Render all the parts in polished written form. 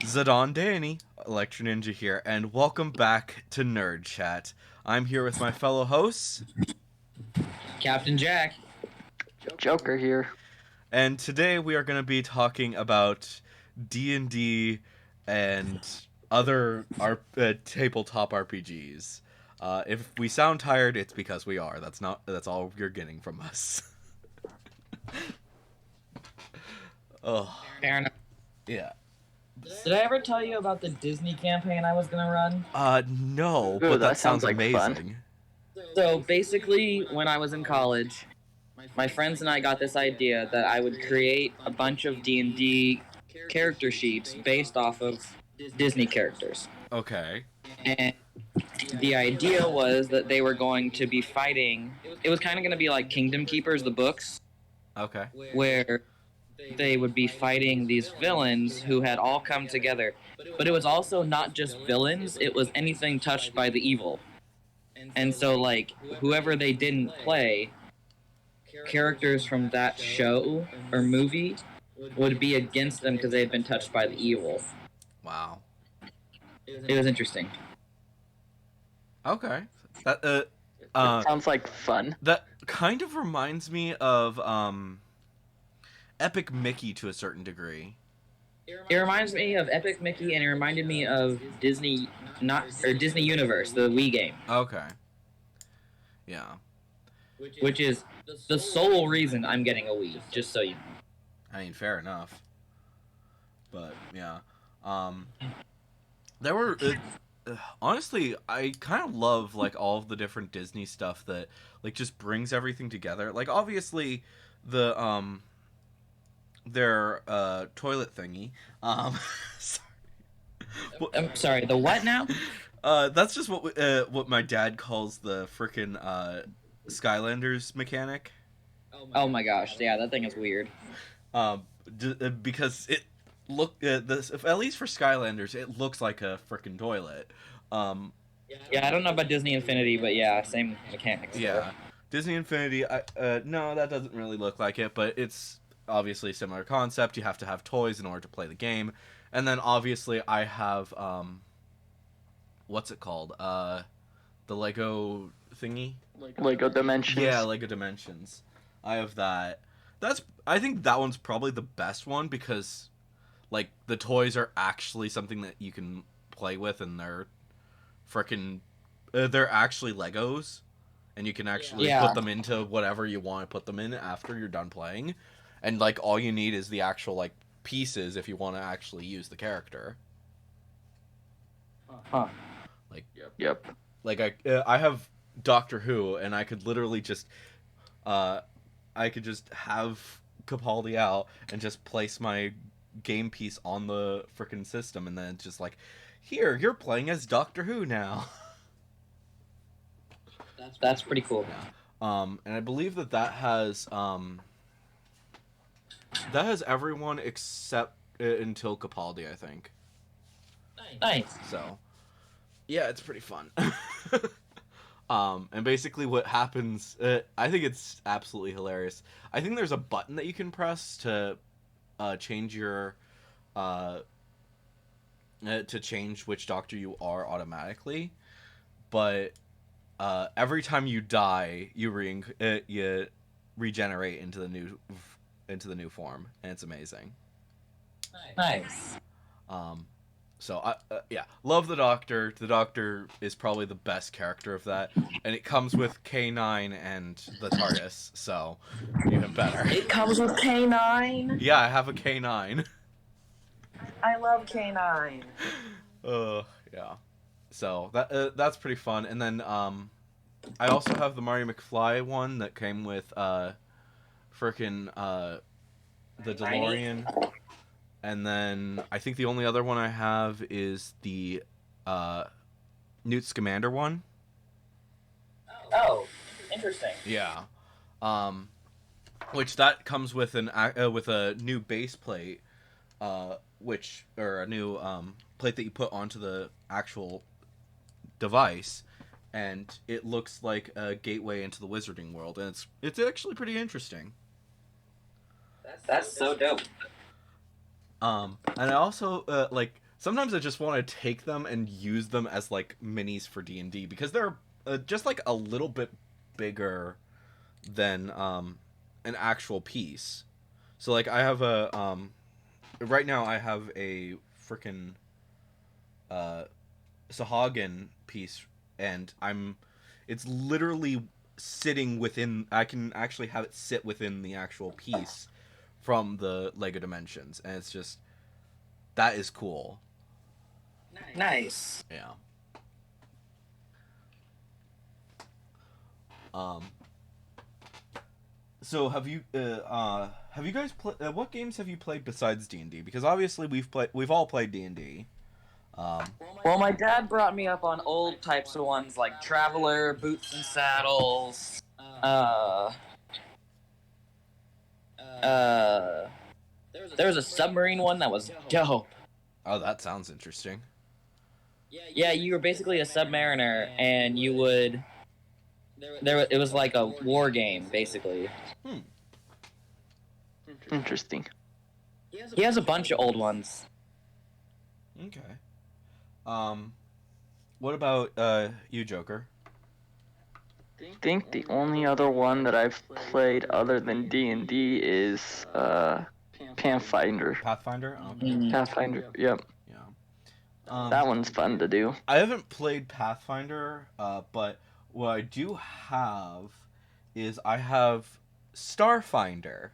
Zidane Danny, Electro Ninja here, and welcome back to Nerd Chat. I'm here with my fellow hosts, Captain Jack. Joker here. and today we are going to be talking about D&D and other tabletop RPGs. If we sound tired, it's because we are. That's all you're getting from us. Oh, Fair enough. yeah. Did I ever tell you about the Disney campaign I was gonna run? No, Ooh, but that sounds sounds like fun. amazing. So basically, when I was in college, my friends and I got this idea that I would create a bunch of D&D character sheets based off of Disney characters. Okay. And the idea was that they were going to be fighting. It was kind of going to be like Kingdom Keepers, the books, Okay. where they would be fighting these villains who had all come together. But it was also not just villains, it was anything touched by the evil. And so, like, whoever they didn't play, characters from that show or movie would be against them because they had been touched by the evil. Wow. It was interesting. Okay. That Sounds like fun. that kind of reminds me of Epic Mickey to a certain degree. It reminds me of Epic Mickey, and it reminded me of Disney Universe, the Wii game, Okay. Yeah. which is the sole reason I'm getting a Wii. Just so you know. I mean, fair enough. But yeah. There were honestly, I kind of love like all of the different Disney stuff that like just brings everything together. Like obviously the their toilet thingy. Sorry. I'm sorry, the what now? That's just what my dad calls the frickin' Skylanders mechanic. Oh my gosh, yeah, that thing is weird. Because it this at least for Skylanders, it looks like a frickin' toilet. Yeah, I don't know about Disney Infinity, but yeah, same mechanics. Yeah, Disney Infinity. No, that doesn't really look like it, but it's obviously a similar concept. You have to have toys in order to play the game, and then obviously I have what's it called? The Lego thingy. Lego Dimensions. Yeah, Lego Dimensions. I have that. I think that one's probably the best one because like the toys are actually something that you can play with, and they're freaking they're actually Legos, and you can actually put them into whatever you want to put them in after you're done playing, and like all you need is the actual like pieces if you want to actually use the character. Huh. Like Yep. like I have Doctor Who, and I could literally just I could just have Capaldi out and just place my game piece on the frickin' system, and then it's just like, here, you're playing as Doctor Who now. That's pretty cool. And I believe that has everyone except until Capaldi, I think. Nice. So, yeah, it's pretty fun. And basically what happens, I think it's absolutely hilarious. I think there's a button that you can press to change your to change which doctor you are automatically, but every time you die, you regenerate into the new form, and it's amazing. Nice. So yeah, love the Doctor. The Doctor is probably the best character of that, and it comes with K9 and the TARDIS, so even better. It comes with K9. Yeah, I have a K9. I love K9. Yeah. So that's pretty fun, and then I also have the Marty McFly one that came with frickin' the DeLorean. And then I think the only other one I have is the Newt Scamander one. Oh, interesting. Yeah. Which that comes with with a new base plate, or a new plate that you put onto the actual device, and it looks like a gateway into the wizarding world, and it's actually pretty interesting. That's so dope. And I also like sometimes I just want to take them and use them as like minis for D&D because they're just like a little bit bigger than an actual piece. So like I have a right now I have a freaking Sahagin piece, and it's literally sitting within. I can actually have it sit within the actual piece from the Lego Dimensions, and it's just that is cool. Nice. Yeah. So have you guys what games have you played besides D&D? Because obviously we've all played D&D. Well, my dad brought me up on old types of ones like Traveler, Boots and Saddles. There was a submarine one that was dope. Oh, that sounds interesting. Yeah, you were basically a submariner, and you would. It was like a war game, basically. Interesting. He has a bunch of old ones. Okay. What about you, Joker? I think the only other one that I've played other than D&D is Pathfinder. Pathfinder? Okay. Pathfinder, yep. Yeah. That one's fun to do. I haven't played Pathfinder, but what I do have is I have Starfinder.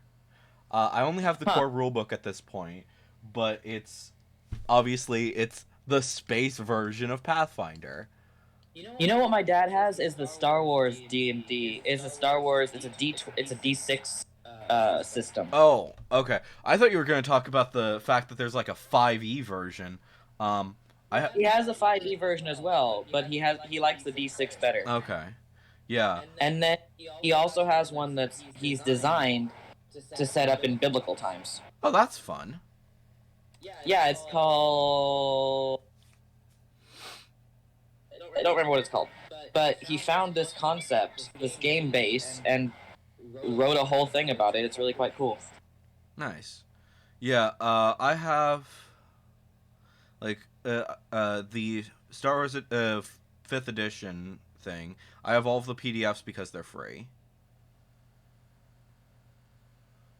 I only have the core rulebook at this point, but it's the space version of Pathfinder. You know what my dad has is the Star Wars D&D. It's a Star Wars. It's a D6 system. Oh, okay. I thought you were going to talk about the fact that there's like a 5e version. He has a 5e version as well, but he likes the D6 better. Okay. Yeah. And then he also has one that he's designed to set up in biblical times. Oh, that's fun. Yeah, it's called... I don't remember what it's called. But he found this concept, this game base, and wrote a whole thing about it. It's really quite cool. Nice. Yeah, I have like the Star Wars 5th edition thing. I have all of the PDFs because they're free.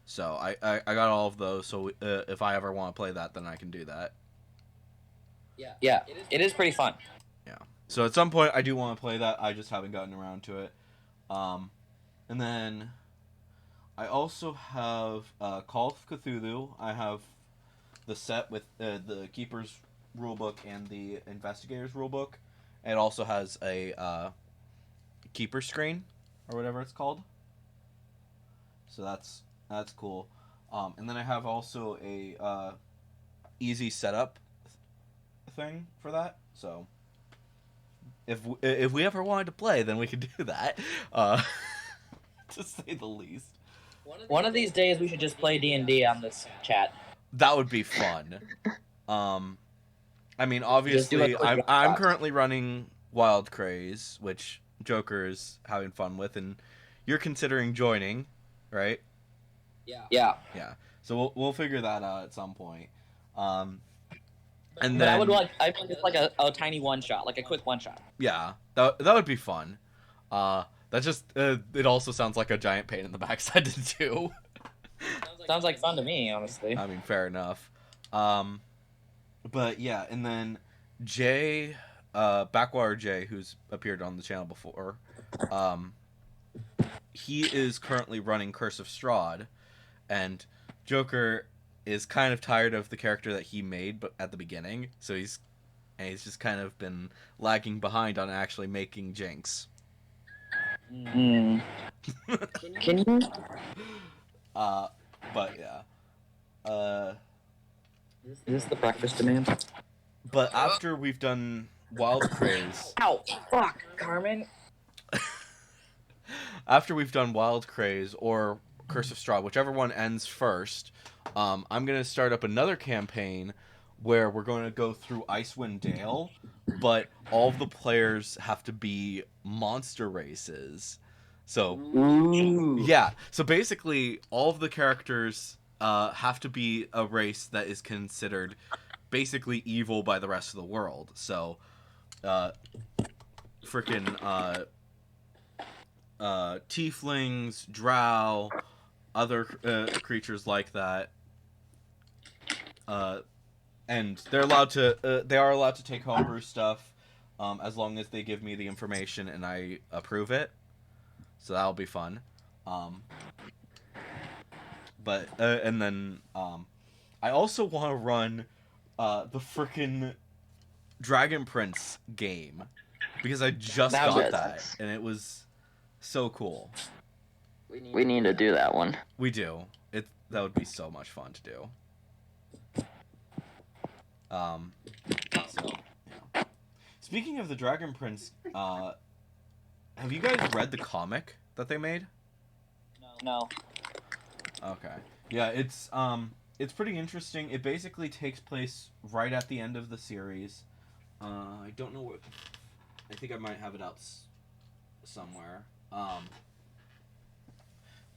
So I got all of those. So if I ever want to play that, then I can do that. Yeah, it is pretty fun. Yeah. So at some point I do want to play that. I just haven't gotten around to it. And then I also have Call of Cthulhu. I have the set with the Keeper's rulebook and the Investigator's rulebook. It also has a Keeper screen or whatever it's called. So that's cool. And then I have also a easy setup thing for that. So if we ever wanted to play, then we could do that. To say the least. One of these days we should just play D&D on this chat. That would be fun. I mean, obviously, I'm currently running Wild Craze, which Joker is having fun with, and you're considering joining, right? Yeah. So we'll figure that out at some point. And but then I would just like a tiny one shot, like a quick one shot. Yeah, that would be fun. That just it also sounds like a giant pain in the backside to do. Sounds like fun to me, honestly. I mean, fair enough. But yeah, and then Jay, Backwater Jay, who's appeared on the channel before, he is currently running Curse of Strahd, and Joker is kind of tired of the character that he made, but at the beginning, so he's just kind of been lagging behind on actually making Jinx. Can you? But yeah. Is this the breakfast demand? But after we've done Wild Craze... Ow! Fuck, Carmen! After we've done Wild Craze or Curse of Strahd, whichever one ends first, I'm going to start up another campaign where we're going to go through Icewind Dale, but all of the players have to be monster races. So, yeah. So basically, all of the characters have to be a race that is considered basically evil by the rest of the world. So, freaking tieflings, drow, other creatures like that, and they are allowed to take homebrew stuff, as long as they give me the information and I approve it. So that'll be fun. But and then I also want to run the frickin' Dragon Prince game, because I just got that and it was so cool. We need to do that one. We do. That would be so much fun to do. So, yeah. Speaking of the Dragon Prince, have you guys read the comic that they made? No. Okay. Yeah, it's pretty interesting. It basically takes place right at the end of the series. I don't know what. I think I might have it out somewhere.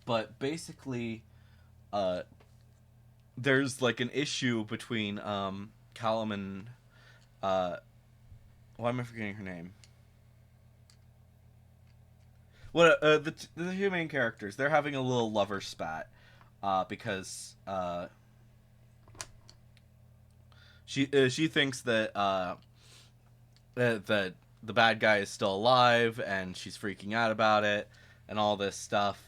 But basically, there's like an issue between Callum and why am I forgetting her name? What the two main characters, they're having a little lover spat because she thinks that that the bad guy is still alive, and she's freaking out about it and all this stuff.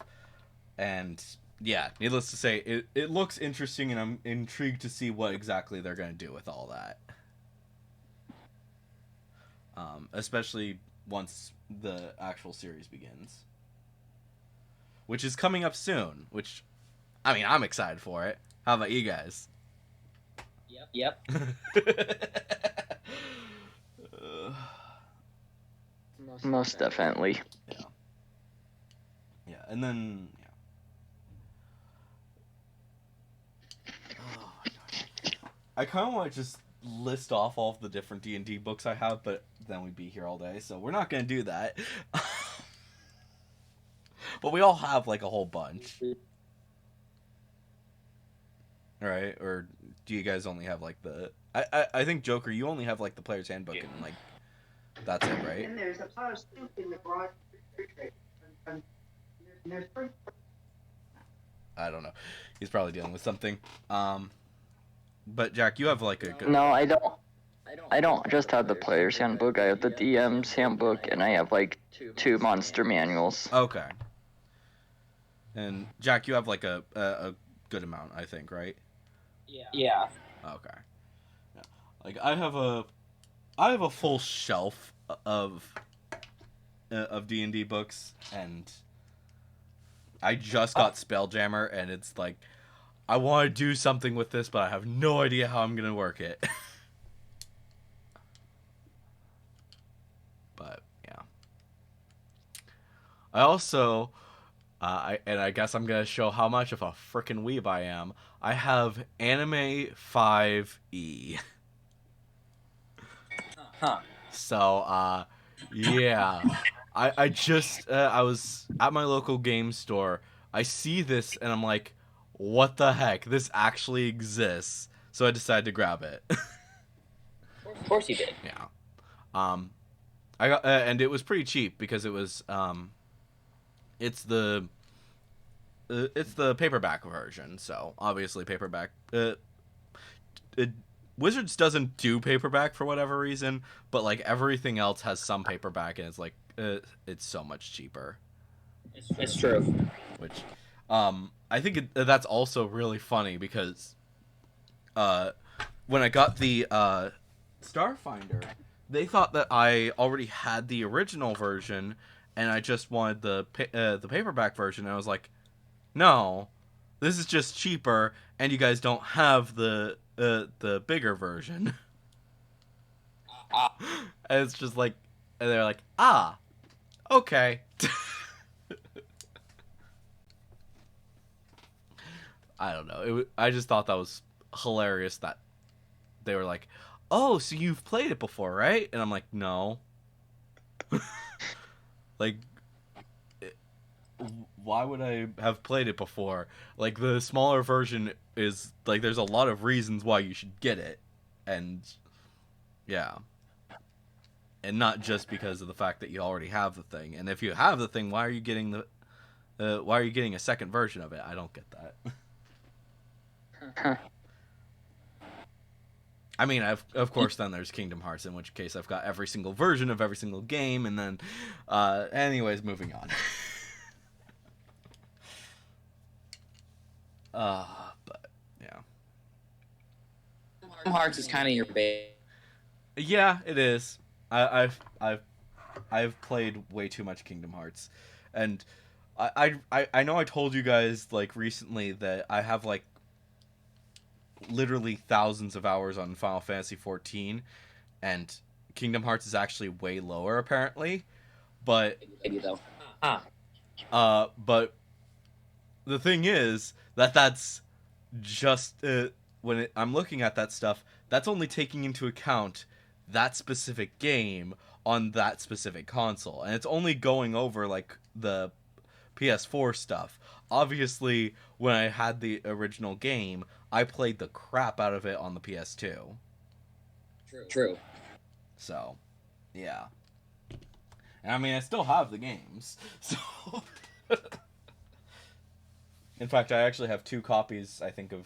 And yeah, needless to say, it looks interesting, and I'm intrigued to see what exactly they're going to do with all that. Especially once the actual series begins, which is coming up soon. Which, I mean, I'm excited for it. How about you guys? Yep. Most definitely. Yeah, and then oh my God. I kind of want to just list off all of the different D&D books I have, but then we'd be here all day, so we're not going to do that. But we all have like a whole bunch. Right? Or do you guys only have like the I think Joker, you only have like the player's handbook and like that's it, right? And there's a pot of soup in the garage refrigerator. And there's fruit. I don't know. He's probably dealing with something. But Jack, you have like a good... No, I don't. I don't just have the player's handbook. I have the DM's handbook, and I have like 2 monster manuals. Okay. And Jack, you have like a good amount, I think, right? Yeah. Okay. Yeah. Like I have a full shelf of D&D books, and I just got Spelljammer, and it's like I want to do something with this, but I have no idea how I'm gonna work it. But yeah, I also, I guess I'm gonna show how much of a frickin' weeb I am. I have Anime 5e. Huh. So yeah, I just I was at my local game store. I see this and I'm like, what the heck? This actually exists. So I decided to grab it. Of course you did. Yeah. I got and it was pretty cheap because it was it's the paperback version. So obviously paperback Wizards doesn't do paperback for whatever reason, but like everything else has some paperback, and it's like it's so much cheaper. It's true. Which I think that's also really funny because when I got the Starfinder, they thought that I already had the original version and I just wanted the paperback version. And I was like, no, this is just cheaper, and you guys don't have the bigger version. And it's just like, and they're like, okay. I don't know. I just thought that was hilarious that they were like, oh, so you've played it before, right? And I'm like, no. Like, why would I have played it before? Like, the smaller version is, like, there's a lot of reasons why you should get it. And yeah. And not just because of the fact that you already have the thing. And if you have the thing, why are you getting a second version of it? I don't get that. I mean, of course, then there's Kingdom Hearts, in which case I've got every single version of every single game, and then, anyways, moving on. But yeah, Kingdom Hearts is kind of your base. yeah, it is. I've played way too much Kingdom Hearts, and I know I told you guys like recently that I have like literally thousands of hours on Final Fantasy 14, and Kingdom Hearts is actually way lower apparently, but Maybe though. but the thing is that's just I'm looking at that stuff, that's only taking into account that specific game on that specific console, and it's only going over like the PS4 stuff. Obviously, when I had the original game, I played the crap out of it on the PS2. True. So, yeah. And I mean, I still have the games. So, in fact, I actually have 2 copies, I think, of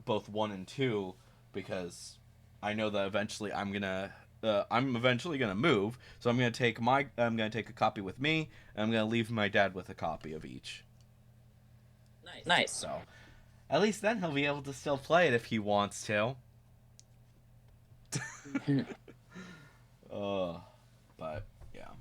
both 1 and 2, because I know that eventually I'm eventually gonna move, so I'm gonna take a copy with me, and I'm gonna leave my dad with a copy of each. Nice. So, at least then he'll be able to still play it if he wants to. But yeah.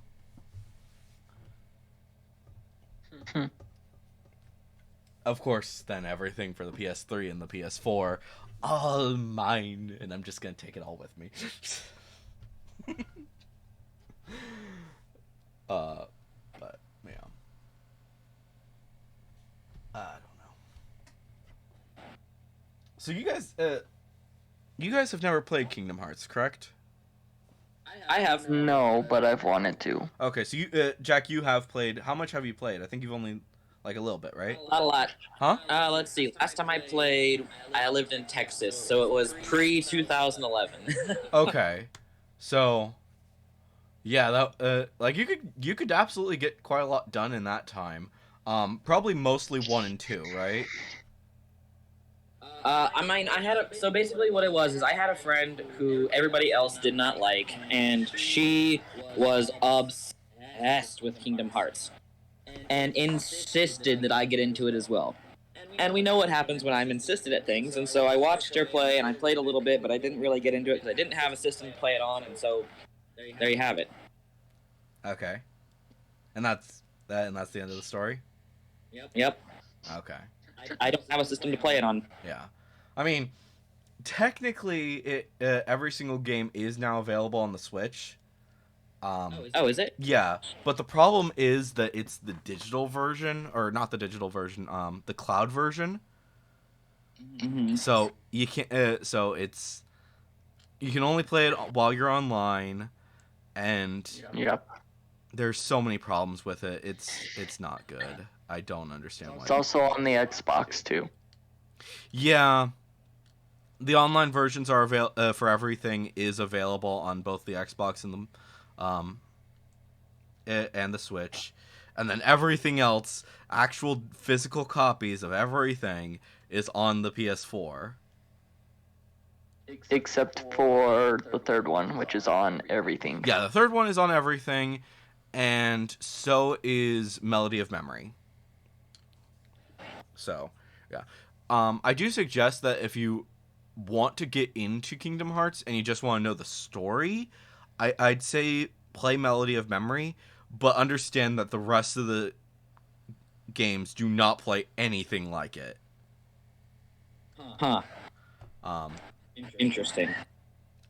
Of course, then everything for the PS3 and the PS4, all mine, and I'm just gonna take it all with me. But yeah, I don't know. So you guys have never played Kingdom Hearts, correct? I have. No, but I've wanted to. Okay, so you, Jack, you have played. How much have you played? I think you've only like a little bit, right? Not a lot. Huh? Let's see. Last time I played, I lived in Texas, so it was pre-2011. Okay, so yeah, that like you could absolutely get quite a lot done in that time. Probably mostly 1 and 2, right? I mean, so basically what it was is I had a friend who everybody else did not like, and she was obsessed with Kingdom Hearts, and insisted that I get into it as well. And we know what happens when I'm insisted at things, and so I watched her play, and I played a little bit, but I didn't really get into it because I didn't have a system to play it on, and so there you have it. Okay, and that's the end of the story. Yep. Okay. I don't have a system to play it on. Yeah, I mean, technically, every single game is now available on the Switch. Oh, is it? Yeah, but the problem is that it's the digital version, or not the digital version, the cloud version. Mm-hmm. So you can't. So you can only play it while you're online, and Yep. there's so many problems with it. It's not good. I don't understand why. It's also on the Xbox too. Yeah, the online versions are for everything is available on both the Xbox and the Switch, and then everything else, actual physical copies of everything, is on the PS4. Except for the third one, which is on everything. Yeah, the third one is on everything, and so is Melody of Memory. So, yeah. I do suggest that if you want to get into Kingdom Hearts and you just want to know the story, I'd say play Melody of Memory, but understand that the rest of the games do not play anything like it. Huh. Interesting.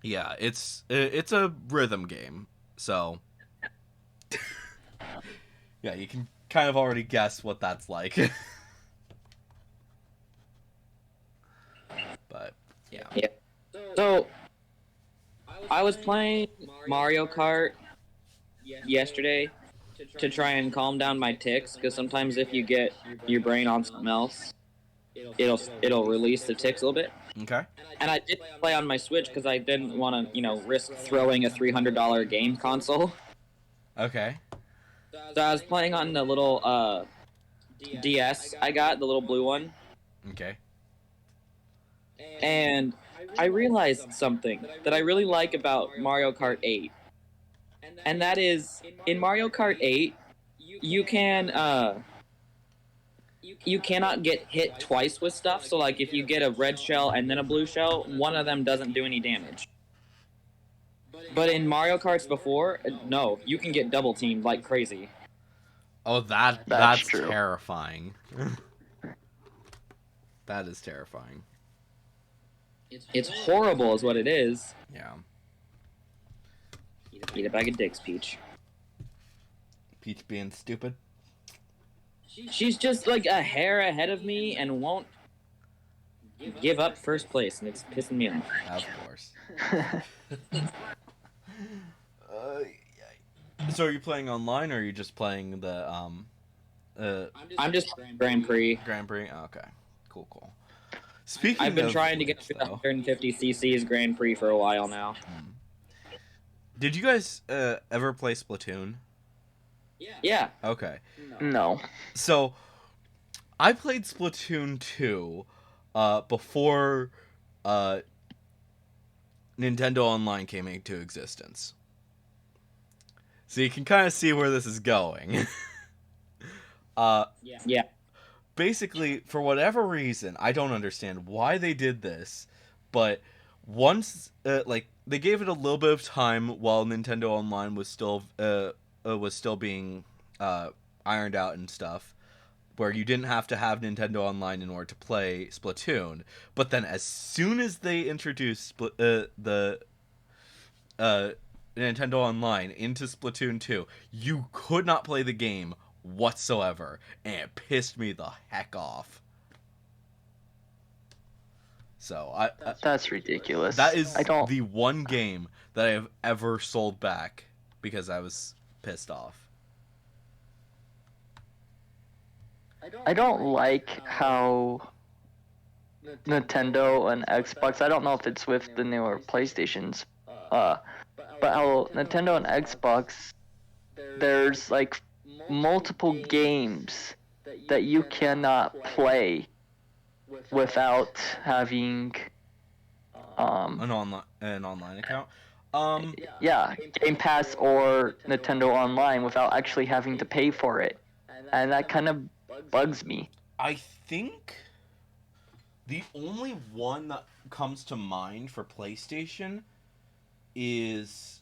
Yeah, it's a rhythm game, so yeah, you can kind of already guess what that's like. But yeah. So I was playing Mario Kart yesterday to try and calm down my tics, because sometimes if you get your brain on something else, it'll release the tics a little bit. Okay. And I did play on my Switch because I didn't want to, risk throwing a $300 game console. Okay. So I was playing on the little DS I got, the little blue one. Okay. And I realized something that I really like about Mario Kart 8. And that is, in Mario Kart 8, you cannot get hit twice with stuff. So, like, if you get a red shell and then a blue shell, one of them doesn't do any damage. But in Mario Karts before, no, you can get double teamed like crazy. Oh, that's true. terrifying. That is terrifying. It's horrible, is what it is. Yeah. Eat a bag of dicks, Peach. Peach being stupid. She's just like a hair ahead of me and won't give up first place, and it's pissing me off. Of course. So are you playing online, or are you just playing the I'm just Grand Prix. Grand Prix? Oh, okay, cool. Speaking, I've been trying to which, get through the 150cc's Grand Prix for a while now. Did you guys ever play Splatoon? Yeah. Okay. No. So, I played Splatoon 2 before Nintendo Online came into existence. So you can kind of see where this is going. Yeah. Basically, for whatever reason, I don't understand why they did this, but once, they gave it a little bit of time while Nintendo Online was still being ironed out and stuff, where you didn't have to have Nintendo Online in order to play Splatoon. But then, as soon as they introduced the Nintendo Online into Splatoon 2, you could not play the game whatsoever, and it pissed me the heck off. So That's ridiculous. that is I don't. the one game that I have ever sold back because I was pissed off. I don't like how Nintendo and Xbox. I don't know if it's with the newer PlayStations. But how Nintendo and Xbox, there's like multiple games that you cannot play without having An online account. yeah, Game Pass or Nintendo Online without actually having to pay for it. And that kind of bugs me. I think the only one that comes to mind for PlayStation is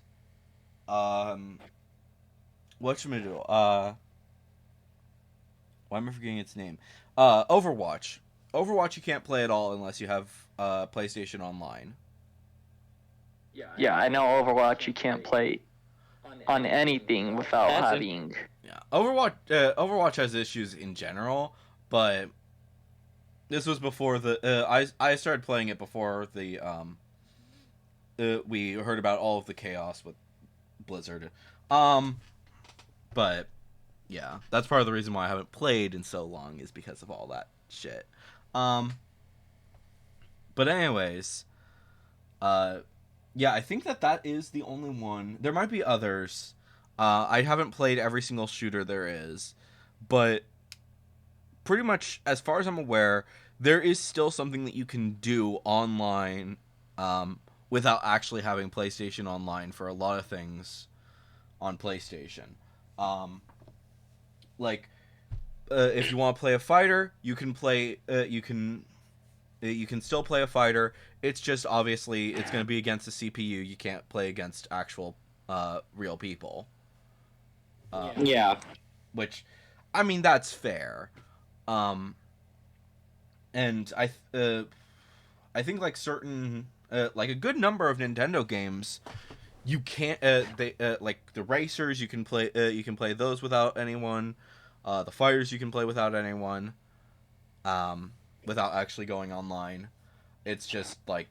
whatchamajiggle, why am I forgetting its name? Overwatch. Overwatch you can't play at all unless you have PlayStation Online. Yeah, I know Overwatch you can't play on anything without That's it. having. Yeah, Overwatch has issues in general, but this was before I started playing it before the we heard about all of the chaos with Blizzard. But yeah, that's part of the reason why I haven't played in so long is because of all that shit. But anyways, yeah, I think that is the only one. There might be others. I haven't played every single shooter there is, but pretty much as far as I'm aware, there is still something that you can do online without actually having PlayStation Online for a lot of things on PlayStation. If you want to play a fighter, you can play. You can still play a fighter. It's just obviously it's going to be against a CPU. You can't play against actual real people. Yeah. Which, I mean, that's fair. And I think like certain like a good number of Nintendo games, you can't like the racers you can play those without anyone. The fighters you can play without anyone. Without actually going online. It's just like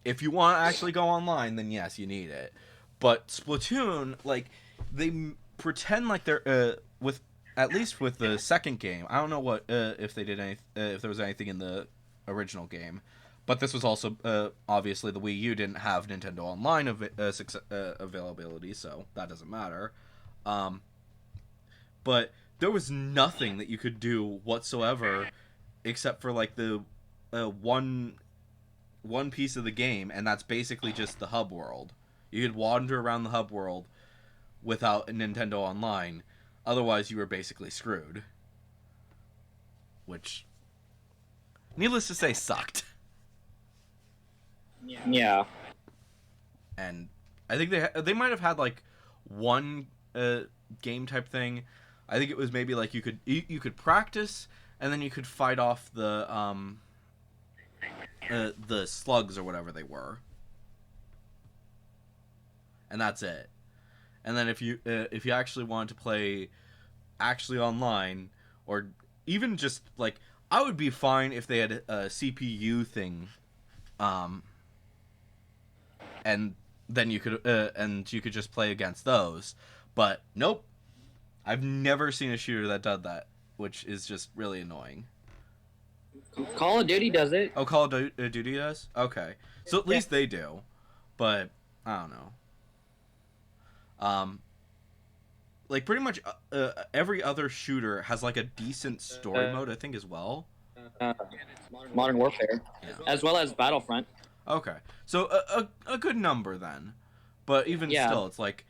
if you want to actually go online, then yes, you need it. But Splatoon, like they pretend like they're with at least with the second game. I don't know what if they did any if there was anything in the original game, But this was also obviously the Wii U didn't have Nintendo Online availability, so that doesn't matter. But there was nothing that you could do whatsoever except for like the one piece of the game, and that's basically just the hub world. You could wander around the hub world without Nintendo Online. Otherwise, you were basically screwed. Which, needless to say, sucked. Yeah. And I think they might have had like one game type thing. I think it was maybe like you could practice, and then you could fight off the slugs or whatever they were, and that's it. And then if you actually wanted to play actually online, or even just like, I would be fine if they had a CPU thing, and then you could just play against those. But nope, I've never seen a shooter that did that, which is just really annoying. Call of Duty does it. Oh, Call of Duty does? Okay. So at least they do. But, I don't know. Like, pretty much every other shooter has, like, a decent story mode, I think, as well. Modern Warfare. Yeah. As well as Battlefront. Okay. So, a good number, then. But even still, it's like,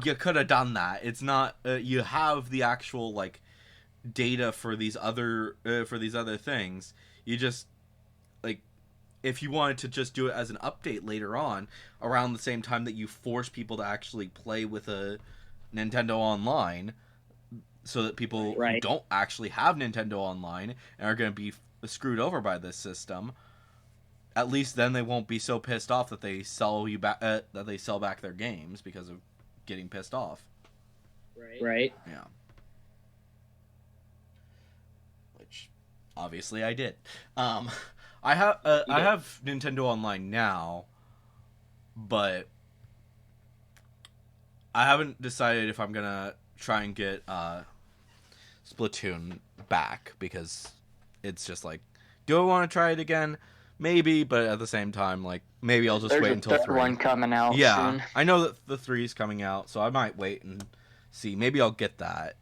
you could have done that. It's not, you have the actual, like, data for these other things. You just, like, if you wanted to just do it as an update later on, around the same time that you force people to actually play with a Nintendo Online, so that people who don't actually have Nintendo Online and are going to be screwed over by this system, at least then they won't be so pissed off that they sell you back that they sell back their games because of getting pissed off. Right. Yeah. Which, obviously, I did. I have Nintendo Online now, but I haven't decided if I'm gonna try and get Splatoon back, because it's just like, do I want to try it again? Maybe, but at the same time, like, maybe I'll just wait until 3. There's a third one coming out soon. I know that the 3 is coming out, so I might wait and see. Maybe I'll get that.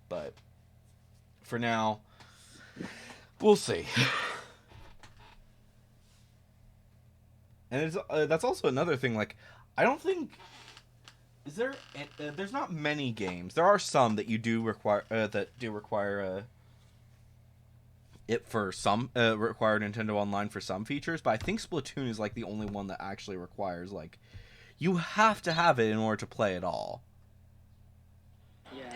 But for now, we'll see. And that's also another thing. Like, I don't think there's not many games. There are some that require it for some require Nintendo Online for some features, but I think Splatoon is like the only one that actually requires, like, you have to have it in order to play at all.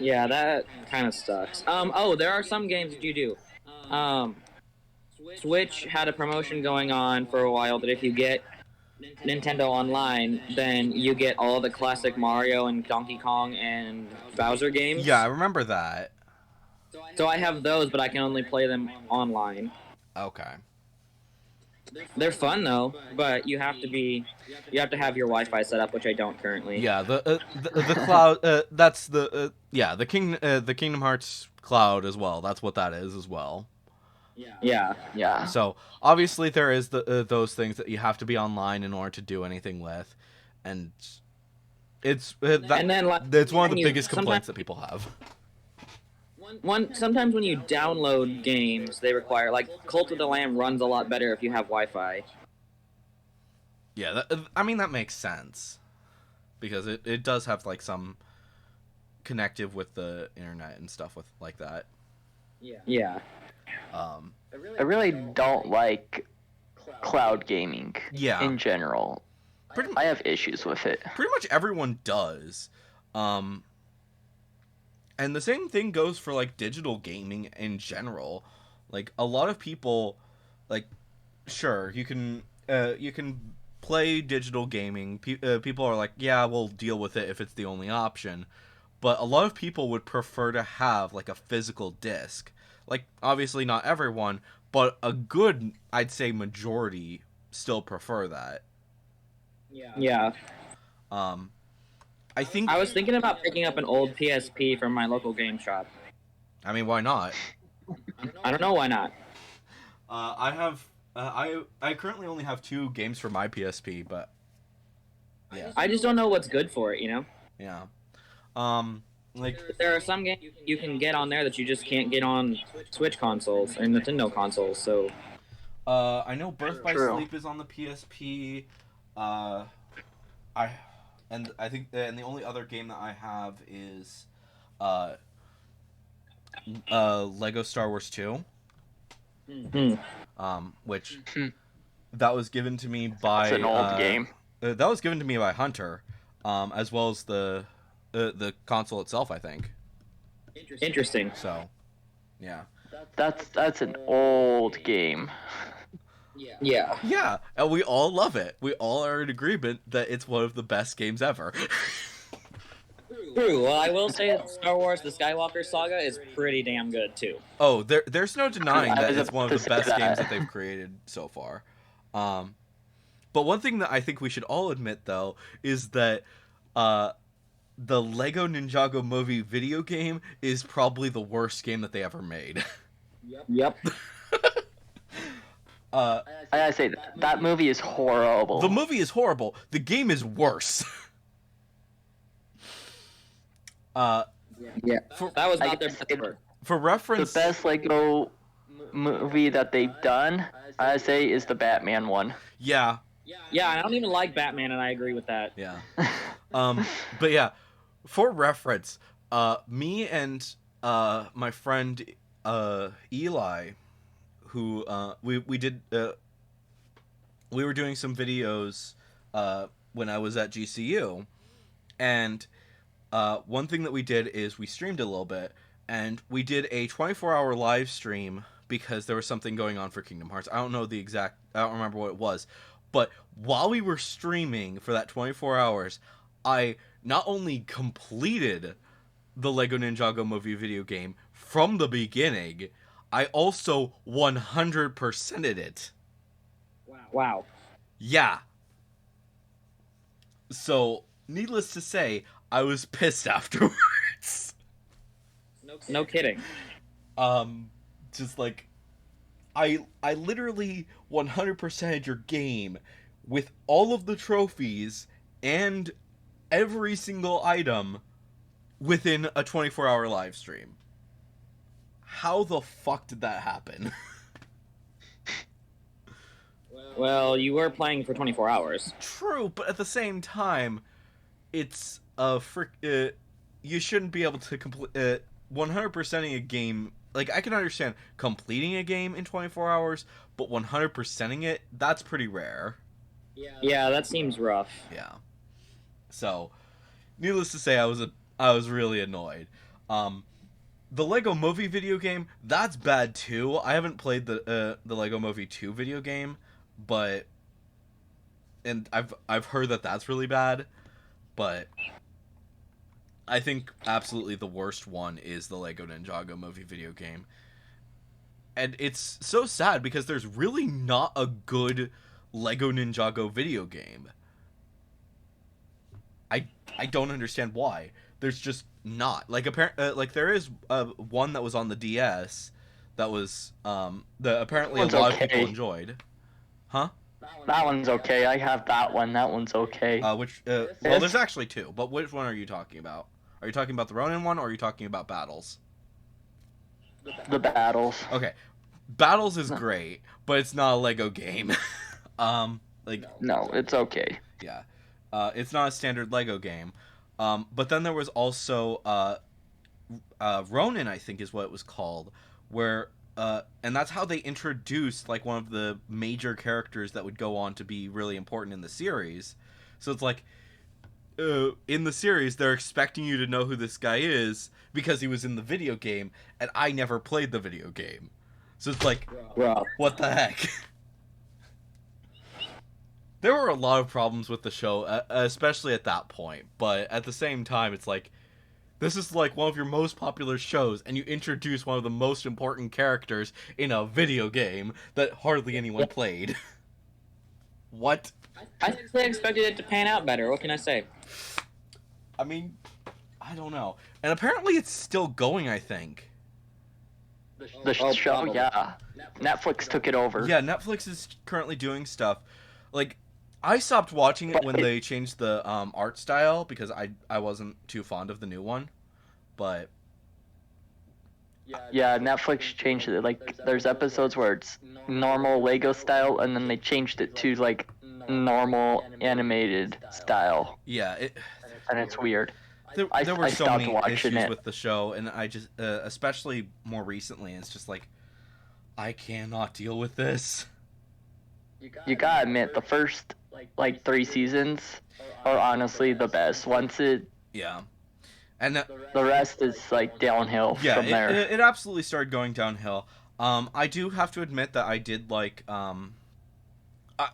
Yeah, that kind of sucks. There are some games that you do. Switch had a promotion going on for a while that if you get Nintendo Online, then you get all the classic Mario and Donkey Kong and Bowser games. Yeah, I remember that. So I have those, but I can only play them online. Okay. They're fun though, but you have to have your Wi-Fi set up, which I don't currently. Yeah, the cloud. That's the Kingdom Hearts cloud as well. That's what that is as well. Yeah. So obviously there is those things that you have to be online in order to do anything with, and it's it's one of the biggest complaints that people have. Sometimes when you download games, they require, like, Cult of the Lamb runs a lot better if you have Wi-Fi. Yeah, that makes sense, because it does have, like, some connective with the internet and stuff with like that. Yeah. I really don't like cloud gaming. Yeah. In general. I have issues with it. Pretty much everyone does. And the same thing goes for, like, digital gaming in general. Like, a lot of people, like, sure, you can play digital gaming. People are like, yeah, we'll deal with it if it's the only option. But a lot of people would prefer to have, like, a physical disc. Like, obviously not everyone, but a good, I'd say, majority still prefer that. Yeah. I was thinking about picking up an old PSP from my local game shop. I mean, why not? I don't know why not. I have I currently only have 2 games for my PSP, but yeah, I just don't know what's good for it, you know? yeah. Like There are some games you can get on there that you just can't get on Switch consoles or Nintendo consoles, so... I know Birth by True. Sleep is on the PSP. I think the only other game that I have is Lego Star Wars 2. Which that was given to me by It's an old game. That was given to me by Hunter, as well as the console itself, I think. Interesting. So, yeah. That's an old game. Yeah. Yeah, and we all love it. We all are in agreement that it's one of the best games ever. True. Well, I will say that Star Wars: The Skywalker Saga is pretty damn good too. Oh, there's no denying I that was it's one about of to the say best that. games that they've created so far. But one thing that I think we should all admit, though, is that the Lego Ninjago movie video game is probably the worst game that they ever made. Yep. I gotta say, that movie is horrible. The movie is horrible. The game is worse. Yeah. That was I not their guess best work. For the reference, best Lego movie that they've done, I say, is the Batman one. yeah, Yeah, I don't even like Batman, and I agree with that. yeah. But yeah, for reference, me and my friend Eli, who we did we were doing some videos when I was at GCU, and one thing that we did is we streamed a little bit, and we did a 24-hour live stream because there was something going on for Kingdom Hearts. I don't remember what it was, but while we were streaming for that 24 hours, I not only completed the Lego Ninjago movie video game from the beginning, I also 100%ed it. Wow. Yeah. So, needless to say, I was pissed afterwards. No kidding. Just like, I literally 100%ed your game with all of the trophies and every single item within a 24-hour live stream. How the fuck did that happen? Well, you were playing for 24 hours. True, but at the same time, it's a you shouldn't be able to complete 100%ing a game. Like, I can understand completing a game in 24 hours, but 100%ing it, that's pretty rare. Yeah, that seems rough. Yeah. So, needless to say, I was really annoyed. The Lego Movie video game, that's bad too. I haven't played the Lego Movie 2 video game, but I've heard that that's really bad, but I think absolutely the worst one is the Lego Ninjago movie video game. And it's so sad because there's really not a good Lego Ninjago video game. I don't understand why. There's just not. Like like there is one that was on the DS that was that apparently a lot of people enjoyed. Huh? That one's okay. I have that one. That one's okay. Well, there's actually 2, but which one are you talking about? Are you talking about the Ronin one, or are you talking about Battles? The Battles. Okay, Battles is great, but it's not a Lego game. No, it's okay. Yeah, it's not a standard Lego game. But then there was also Ronin, I think is what it was called, where and that's how they introduced like one of the major characters that would go on to be really important in the series. So it's like in the series they're expecting you to know who this guy is because he was in the video game, and I never played the video game. So it's like, what the heck? There were a lot of problems with the show, especially at that point. But at the same time, it's like, this is like one of your most popular shows, and you introduce one of the most important characters in a video game that hardly anyone played. What? I think they expected it to pan out better. What can I say? I mean, I don't know. And apparently it's still going, I think. The Oh, show, probably. yeah. Netflix took it over. Yeah, Netflix is currently doing stuff. Like, I stopped watching it when they changed the art style because I wasn't too fond of the new one. But Yeah, Netflix changed it. Like, there's episodes where it's normal Lego style, and then they changed it to like normal animated style, yeah, and it's weird. there were I so stopped many watching issues it. with the show, and I just, especially more recently, it's just like, I cannot deal with this. You gotta admit, the first like 3 seasons are honestly the best. Once Yeah, and the rest is like downhill yeah, from there. it absolutely started going downhill. I do have to admit that I did like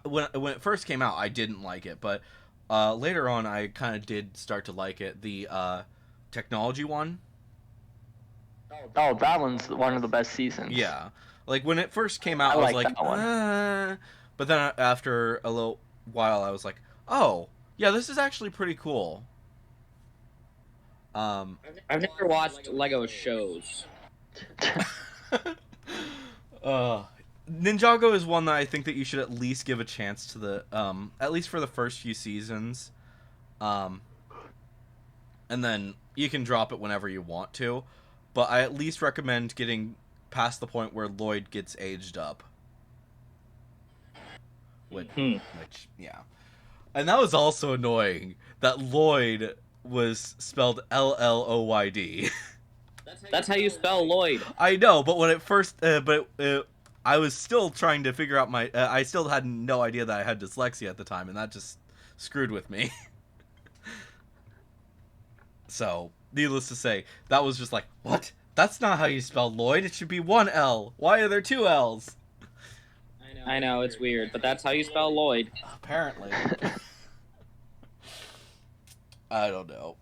when it first came out, I didn't like it, but later on, I kind of did start to like it. The technology one, Oh, that one's one of the best seasons. yeah, like when it first came out, I I was like like, that one. but then after a little while, I was like, oh, yeah, this is actually pretty cool. I've never watched Lego shows. Ninjago is one that I think that you should at least give a chance to the at least for the first few seasons, and then you can drop it whenever you want to. But I at least recommend getting past the point where Lloyd gets aged up. Which yeah, and that was also annoying that Lloyd was spelled Lloyd. That's how you spell Lloyd. I know, but when it first, I was still trying to figure out my. I still had no idea that I had dyslexia at the time, and that just screwed with me. So, needless to say, that was just like, what? That's not how you spell Lloyd. It should be one L. Why are there two L's? I know, it's weird, but that's how you spell Lloyd. Apparently. I don't know.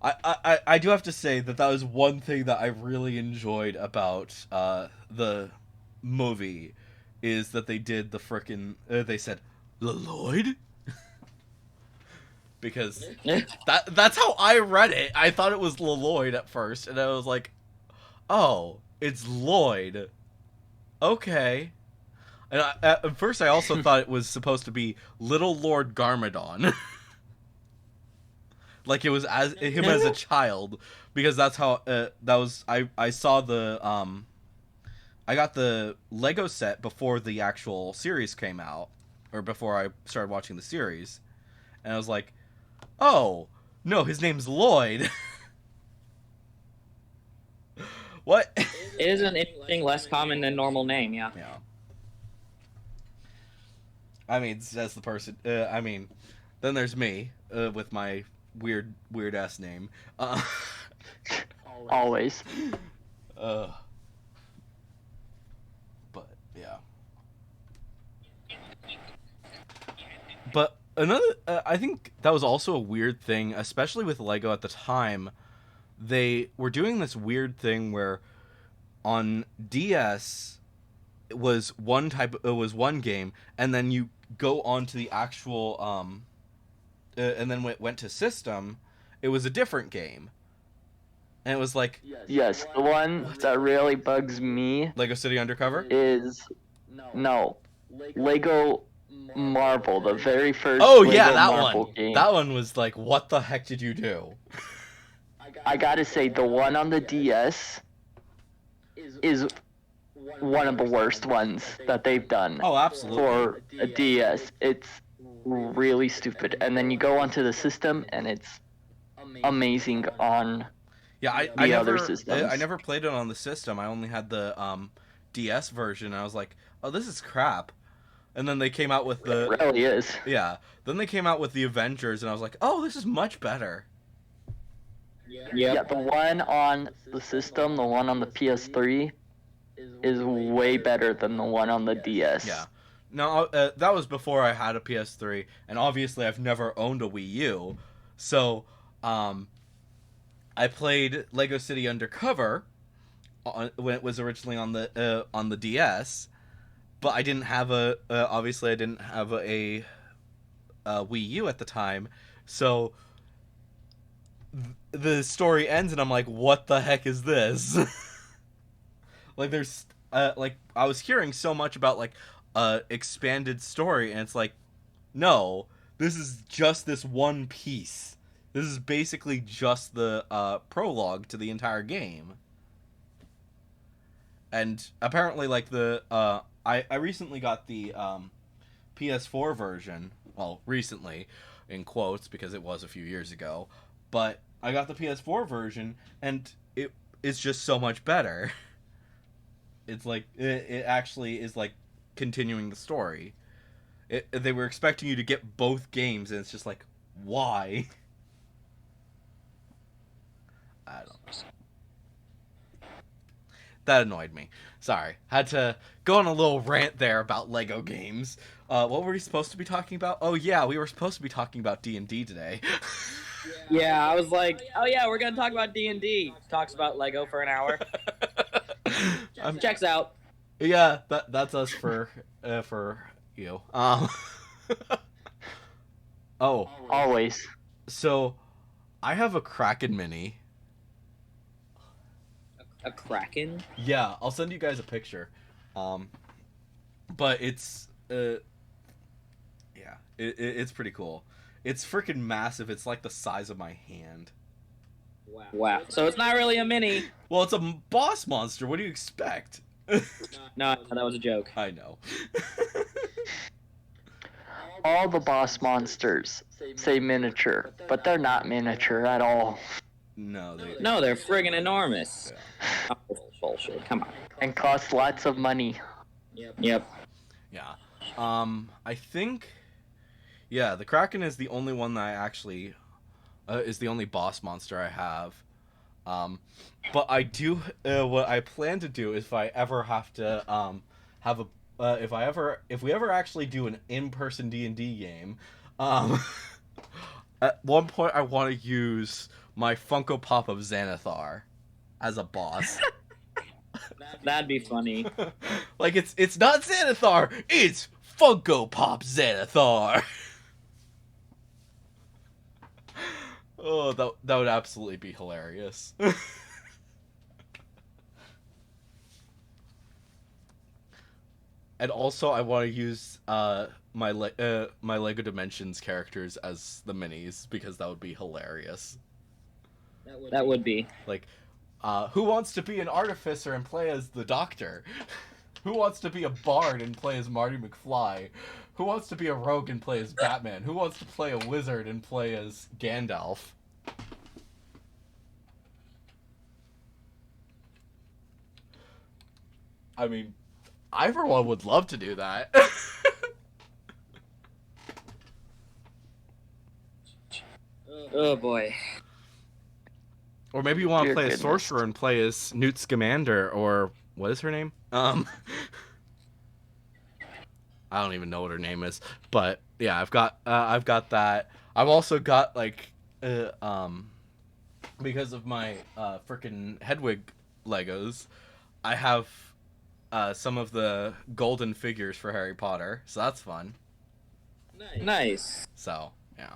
I do have to say that was one thing that I really enjoyed about the movie, is that they did the frickin' they said Lloyd, because that's how I read it. I thought it was Lloyd at first, and I was like, oh, it's Lloyd. Okay. And at first, I also thought it was supposed to be Little Lord Garmadon. Like it was as him as a child, because that's how that was. I saw the I got the Lego set before the actual series came out, or before I started watching the series, and I was like, oh no, his name's Lloyd. What? It is an interesting, less common than normal name, yeah. Yeah. I mean, says the person. I mean, then there's me with my weird ass name. Always. But yeah. But another, I think that was also a weird thing, especially with Lego at the time. They were doing this weird thing where on DS it was one game, and then you go on to the actual and then when it went to system, it was a different game. And it was like, Yes, the one that really bugs me Lego City Undercover? is Lego Marvel, the very first Oh Lego yeah, that Marvel one. game. That one was like, what the heck did you do? I gotta say, the one on the DS is one of the worst ones that they've done Oh, absolutely. for a DS. It's really stupid. And then you go onto the system, and it's amazing on Yeah, I the never other systems. I never played it on the system. I only had the DS version. And I was like, oh, this is crap. And then they came out with the It really is. yeah. Then they came out with the Avengers, and I was like, oh, this is much better. Yeah, the one on the system, the one on the PS3, is way better than the one on the DS. Yeah. Now that was before I had a PS3, and obviously I've never owned a Wii U, so I played Lego City Undercover when it was originally on the DS, but I didn't have obviously I didn't have a Wii U at the time, so the story ends and I'm like, what the heck is this? Like there's like I was hearing so much about like expanded story, and it's like, no, this is just this one piece. This is basically just the prologue to the entire game. And apparently, like I recently got the PS4 version. Well, recently, in quotes, because it was a few years ago. But I got the PS4 version, and it is just so much better. It's like it actually is like continuing the story. They were expecting you to get both games, and it's just like, why? I don't know. That annoyed me. Sorry. Had to go on a little rant there about Lego games. What were we supposed to be talking about? Oh yeah, we were supposed to be talking about D&D today. Yeah, I was like, oh yeah, we're gonna talk about D&D. Talks about Lego for an hour. Checks out. Yeah, that's us for you. Oh, Always. so I have a Kraken mini. A Kraken? Yeah, I'll send you guys a picture. But it's yeah, it's pretty cool. It's freaking massive. It's like the size of my hand. Wow. So it's not really a mini. Well, it's a boss monster. What do you expect? No, that was a joke. I know. All the boss monsters say miniature, but they're not miniature at all. No, No, they're friggin' enormous. Yeah. Oh, bullshit. Come on. And cost lots of money. Yep. Yeah. I think. Yeah, the Kraken is the only one that I actually. Is the only boss monster I have. But I do. What I plan to do is if I ever have to have a. If we ever actually do an in-person D&D game, at one point I want to use my Funko Pop of Xanathar as a boss. That'd be funny. Like it's not Xanathar, it's Funko Pop Xanathar. Oh, that would absolutely be hilarious. And also, I want to use my Lego Dimensions characters as the minis because that would be hilarious. That would be. Like, who wants to be an artificer and play as the Doctor? Who wants to be a bard and play as Marty McFly? Who wants to be a rogue and play as Batman? Who wants to play a wizard and play as Gandalf? I mean, I for one would love to do that. Oh boy. Or maybe you want to Dear play a goodness. sorcerer and play as Newt Scamander, or what is her name? I don't even know what her name is, but yeah, I've got that. I've also got like because of my frickin' Hedwig Legos, I have some of the golden figures for Harry Potter, so that's fun. Nice. So yeah,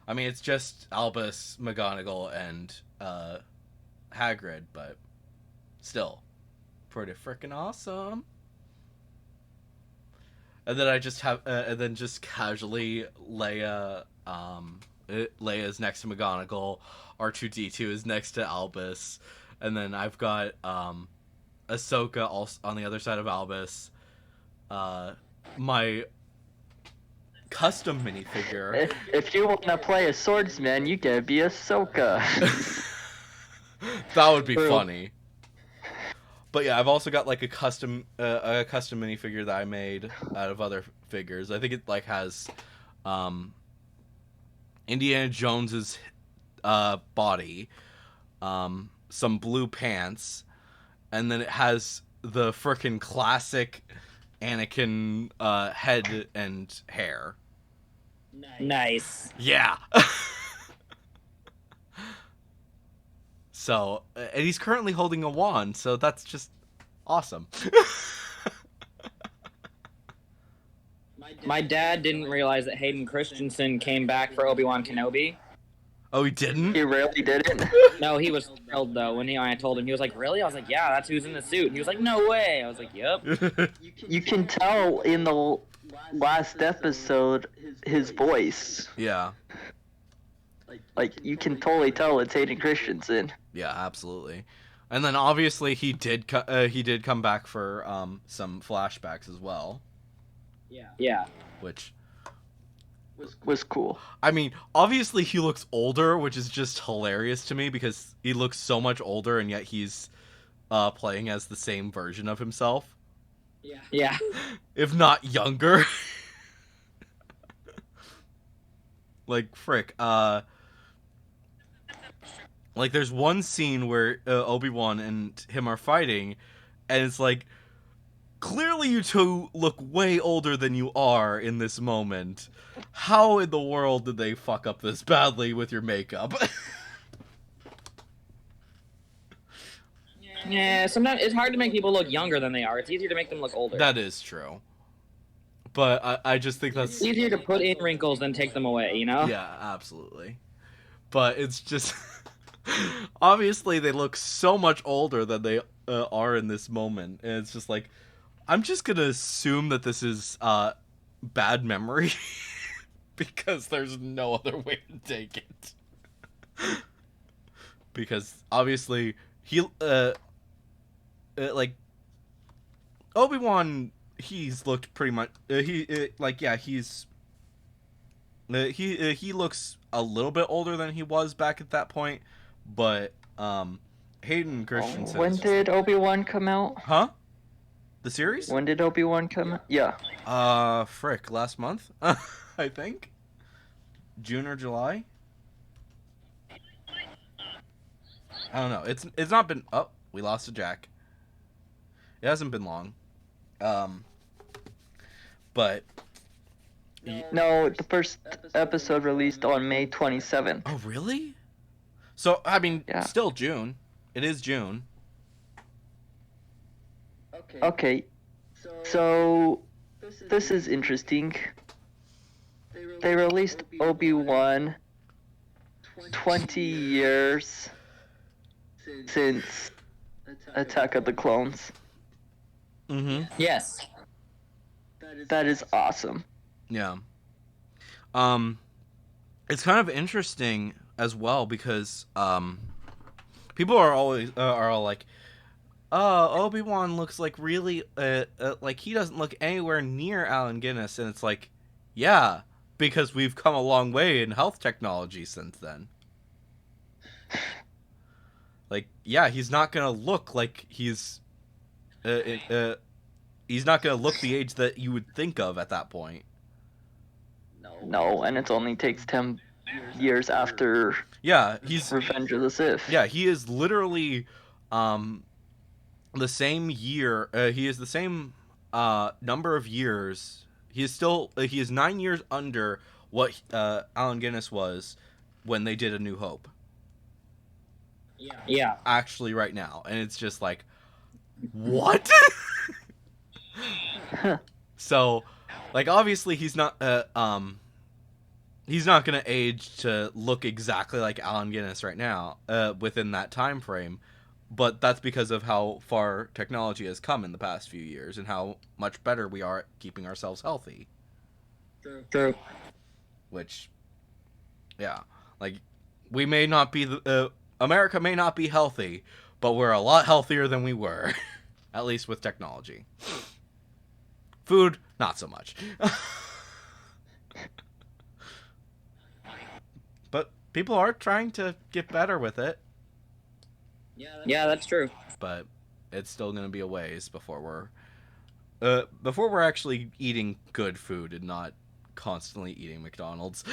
I mean it's just Albus, McGonagall, and Hagrid, but still pretty freaking awesome. And then I just have, and then just casually Leia, Leia's next to McGonagall, R2D2 is next to Albus, and then I've got Ahsoka also on the other side of Albus. My custom minifigure. If you want to play a swordsman, you gotta be Ahsoka. That would be True. funny. But yeah, I've also got like a custom minifigure that I made out of other figures. I think it like has Indiana Jones's body, some blue pants, and then it has the frickin' classic Anakin head and hair. Nice. Yeah. So, and he's currently holding a wand, so that's just awesome. My dad didn't realize that Hayden Christensen came back for Obi-Wan Kenobi. Oh, he didn't? He rarely did it. No, he was thrilled though when I told him. He was like, "Really?" I was like, "Yeah, that's who's in the suit." And he was like, "No way!" I was like, "Yep." You can tell in the last episode his voice. Yeah. Like, you can totally tell it's Hayden Christensen. Yeah, absolutely. And then obviously he did come back for some flashbacks as well. Yeah. Which Was cool. I mean, obviously he looks older, which is just hilarious to me because he looks so much older and yet he's playing as the same version of himself. Yeah. If not younger. Like, frick. Like, there's one scene where Obi-Wan and him are fighting, and it's like, clearly you two look way older than you are in this moment. How in the world did they fuck up this badly with your makeup? Yeah, sometimes it's hard to make people look younger than they are. It's easier to make them look older. That is true. But I just think that's... It's easier to put in wrinkles than take them away, you know? Yeah, absolutely. But it's just... Obviously, they look so much older than they are in this moment. And it's just like... I'm just gonna assume that this is bad memory. Because there's no other way to take it. Because, obviously, he... like... Obi-Wan... He's looked pretty much he looks a little bit older than he was back at that point, but Hayden Christensen. When did Obi-Wan come out? Huh? The series? When did Obi-Wan come out? Yeah. Frick, last month? I think. June or July? I don't know. It's not been... Oh, we lost a Jack. It hasn't been long. But... No, the first episode released on May 27th. Oh, really? So, I mean, Yeah. Still June. It is June. Okay. So, this is interesting. They released Obi-Wan 20 years since Attack of the Clones. Mm-hmm. Yes. That is awesome. Yeah. It's kind of interesting as well because people are always are all like, "Oh, Obi-Wan looks like really like he doesn't look anywhere near Allen Guinness," and it's like, yeah, because we've come a long way in health technology since then. Like, yeah, he's not gonna look like he's not gonna look the age that you would think of at that point. No, and it only takes 10 years after Yeah, he's Revenge of the Sith. Yeah, he is literally the same year. He is the same number of years. He is 9 years under what Allen Guinness was when they did A New Hope. Yeah. Actually, right now, and it's just like, what? So, like, obviously, he's not gonna age to look exactly like Allen Guinness right now within that time frame, but that's because of how far technology has come in the past few years and how much better we are at keeping ourselves healthy. True. Which, yeah, like, we may not be America may not be healthy, but we're a lot healthier than we were, at least with technology. Food, not so much. But people are trying to get better with it. Yeah, that's true. But it's still going to be a ways before we're actually eating good food and not constantly eating McDonald's.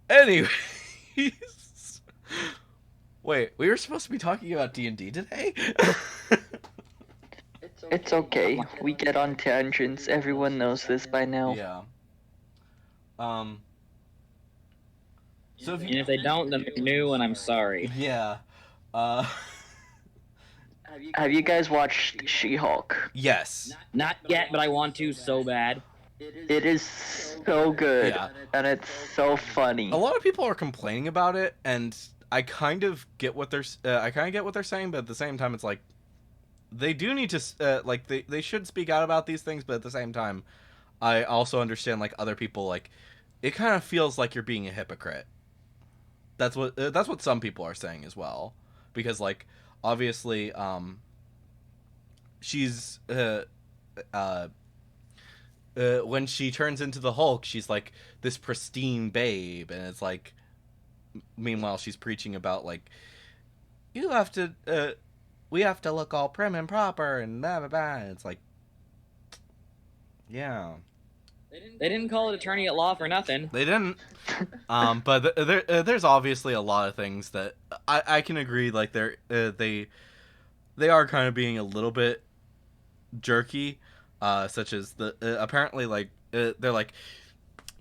Anyways. Wait, we were supposed to be talking about D&D today? It's okay. We get on tangents. Everyone knows this by now. Yeah. So And if they don't, then they're new, and I'm sorry. Yeah. Have you guys watched She-Hulk? Yes. Not yet, but I want to so bad. It is so good, Yeah. and it's so funny. A lot of people are complaining about it, and I kind of get what they're saying, but at the same time, it's like they do need to like they should speak out about these things, but at the same time, I also understand like other people like it kind of feels like you're being a hypocrite. That's what some people are saying as well, because like obviously she's when she turns into the Hulk, she's like this pristine babe, and it's like, meanwhile, she's preaching about like, you have to, we have to look all prim and proper, and blah blah blah. And it's like, yeah, They didn't call it attorney at law for nothing. they didn't. But there's obviously a lot of things that I can agree. Like they are kind of being a little bit jerky. Such as the apparently like they're like,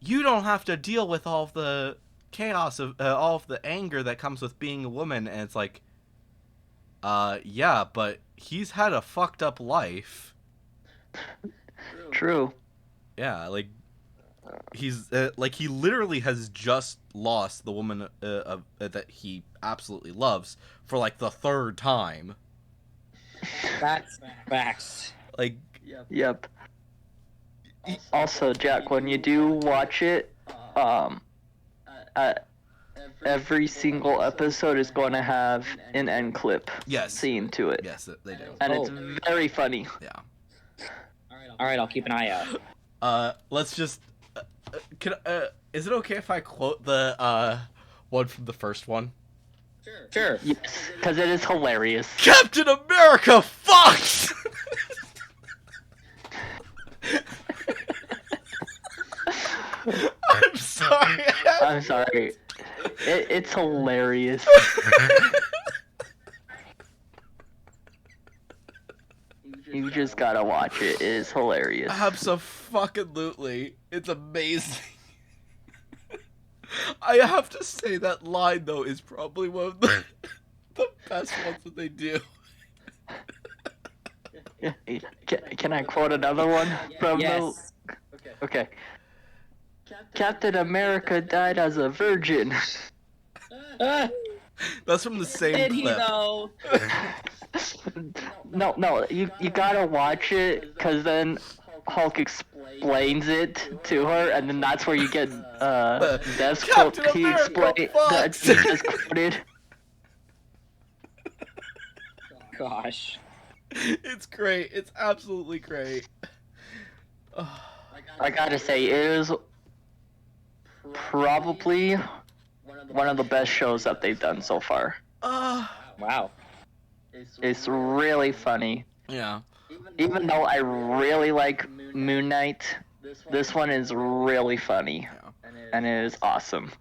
you don't have to deal with all of the chaos of all of the anger that comes with being a woman, and it's like, yeah, but he's had a fucked up life. True. Yeah, like he's like he literally has just lost the woman that he absolutely loves for like the third time. That's facts. Like. Yep. Also, Jack, when you do watch it, every single episode is going to have an end clip scene to it. Yes, they do. And it's very funny. Yeah. All right, I'll keep an eye out. Let's just is it okay if I quote the one from the first one? Sure. Yes, because it is hilarious. Captain America fucks! I'm sorry. I'm sorry. It's hilarious. You just gotta watch it. It is hilarious. Abso-fucking-lutely. It's amazing. I have to say that line, though, is probably one of the best ones that they do. Can I quote another one from Yes. Okay. Captain America died as a virgin. That's from the same Did clip. he though? No, you gotta watch it, cause then Hulk explains it to her, and then that's where you get Dev's quote. Captain He America explained that fucks. he just quoted. Gosh. It's great. It's absolutely great. I gotta say, it is probably one of the best shows that they've done so far. Wow. It's really funny. Yeah. Even though I really like Moon Knight, this one is really funny. And it is awesome.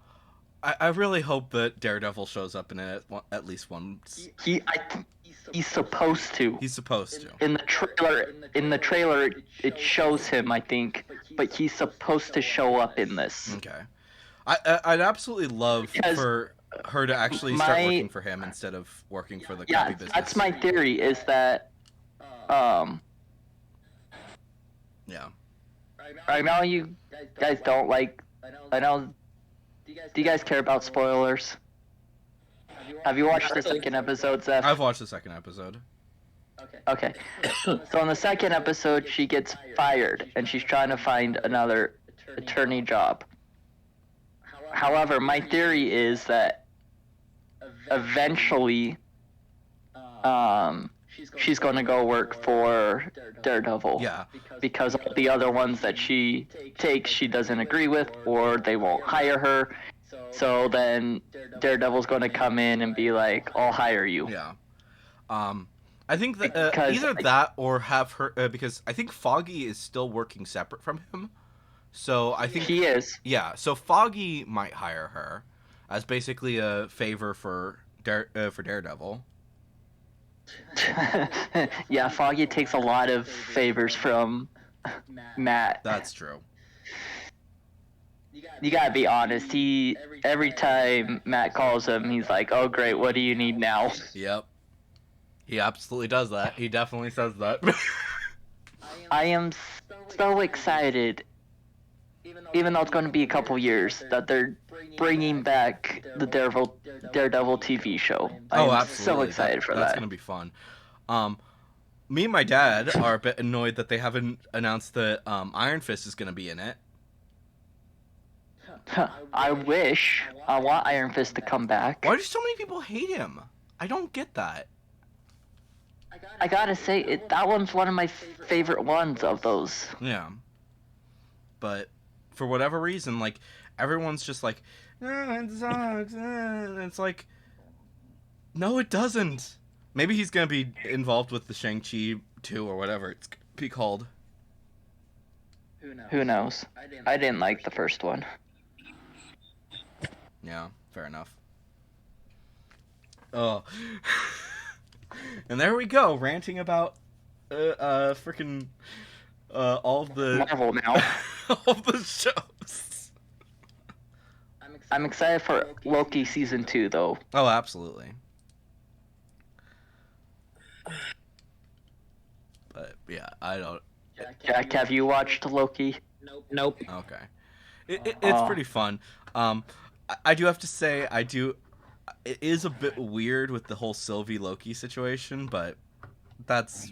I really hope that Daredevil shows up in it at least once. He's supposed to. He's supposed to. In the trailer, it shows him, I think, but he's supposed to show up in this. Okay. I'd absolutely love Because for her to actually start working for him instead of working for the copy business. That's my theory. Is that, Yeah. I know you guys don't like. I know. Do you guys care about spoilers? Have you watched the second episode, Zeph? I've watched the second episode. Okay. So in the second episode, she gets fired, and she's trying to find another attorney job. However, my theory is that eventually, she's going to go work for Daredevil. Yeah. Because all the other ones that she takes, she doesn't agree with, or they won't hire her. So then Daredevil's going to come in and be like, I'll hire you. Yeah. I think that Because either that or have her because I think Foggy is still working separate from him. So I think He is. Yeah, so Foggy might hire her as basically a favor for Daredevil. Yeah, Foggy takes a lot of favors from Matt. That's true. You gotta be honest. Every time Matt calls him, he's like, "Oh great, what do you need now?" Yep. He absolutely does that. He definitely says that. I am so excited even though it's going to be a couple years, that they're bringing back the Daredevil TV show. Oh, I'm absolutely. so excited for That's that. gonna be fun. Me and my dad are a bit annoyed that they haven't announced that Iron Fist is gonna be in it. I wish. I want Iron Fist to come back. Why do so many people hate him? I don't get that. I gotta say, that one's one of my favorite ones of those. Yeah. But for whatever reason, like, everyone's just like, it sucks. And it's like, no, it doesn't. Maybe he's gonna be involved with the Shang-Chi 2 or whatever it's gonna be called. Who knows? I didn't like the first one. Yeah, fair enough. Oh. And there we go, ranting about freaking all of the Marvel now. all the shows. I'm excited for Loki season 2 though. Oh, absolutely. But yeah, I don't. Jack, have you watched Loki? Nope. Okay, it's pretty fun. I do have to say, it is a bit weird with the whole Sylvie Loki situation, but that's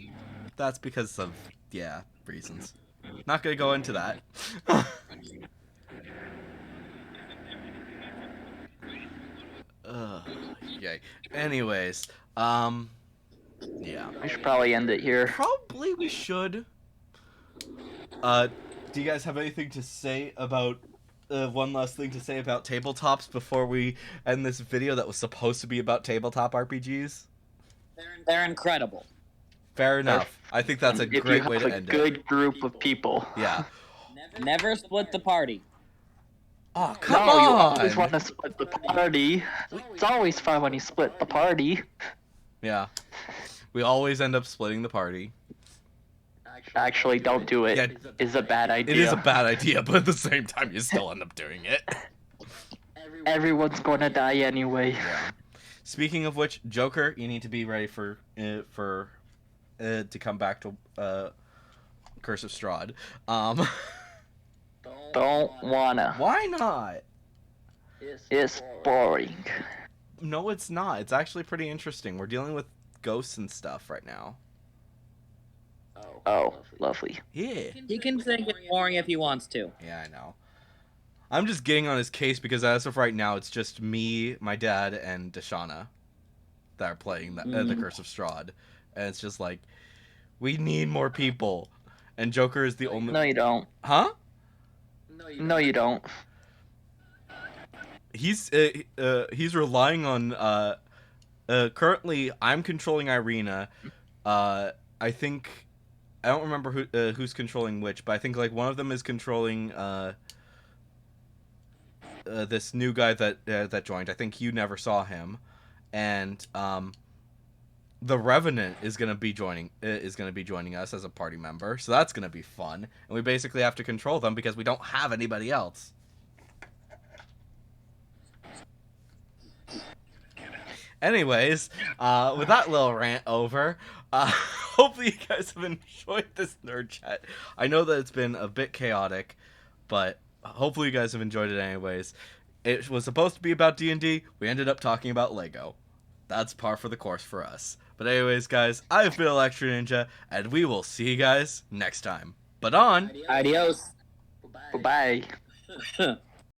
because of reasons. Not gonna go into that. Yay. Anyways, yeah. We should probably end it here. Probably we should. Do you guys have anything to say about one last thing to say about tabletops before we end this video that was supposed to be about tabletop RPGs? They're incredible. Fair enough. I think that's a If great you way have to a end it. good group of people. Yeah. Never split the party. Oh, come No, you on! always want to split the party. It's always fun when you split the party. Yeah. We always end up splitting the party. Actually, don't do it. Yeah. It's a bad idea. It is a bad idea, but at the same time, you still end up doing it. Everyone's gonna die anyway. Yeah. Speaking of which, Joker, you need to be ready for to come back to Curse of Strahd. Don't wanna. Why not? It's boring. No, it's not. It's actually pretty interesting. We're dealing with ghosts and stuff right now. Oh, lovely. Yeah. He can think it's boring if he wants to. Yeah, I know. I'm just getting on his case because as of right now, it's just me, my dad, and Deshauna that are playing the Curse of Strahd. And it's just like, we need more people. And Joker is the only... No, you don't. Huh? No, you don't. He's relying on... currently, I'm controlling Irina. I think... I don't remember who's controlling which, but I think like one of them is controlling this new guy that joined. I think you never saw him, and the Revenant is gonna be joining us as a party member. So that's gonna be fun, and we basically have to control them because we don't have anybody else. Anyways, with that little rant over, hopefully you guys have enjoyed this nerd chat. I know that it's been a bit chaotic, but hopefully you guys have enjoyed it anyways. It was supposed to be about D&D. We ended up talking about Lego. That's par for the course for us. But anyways, guys, I've been Electro Ninja, and we will see you guys next time. But on... Adios. Bye-bye.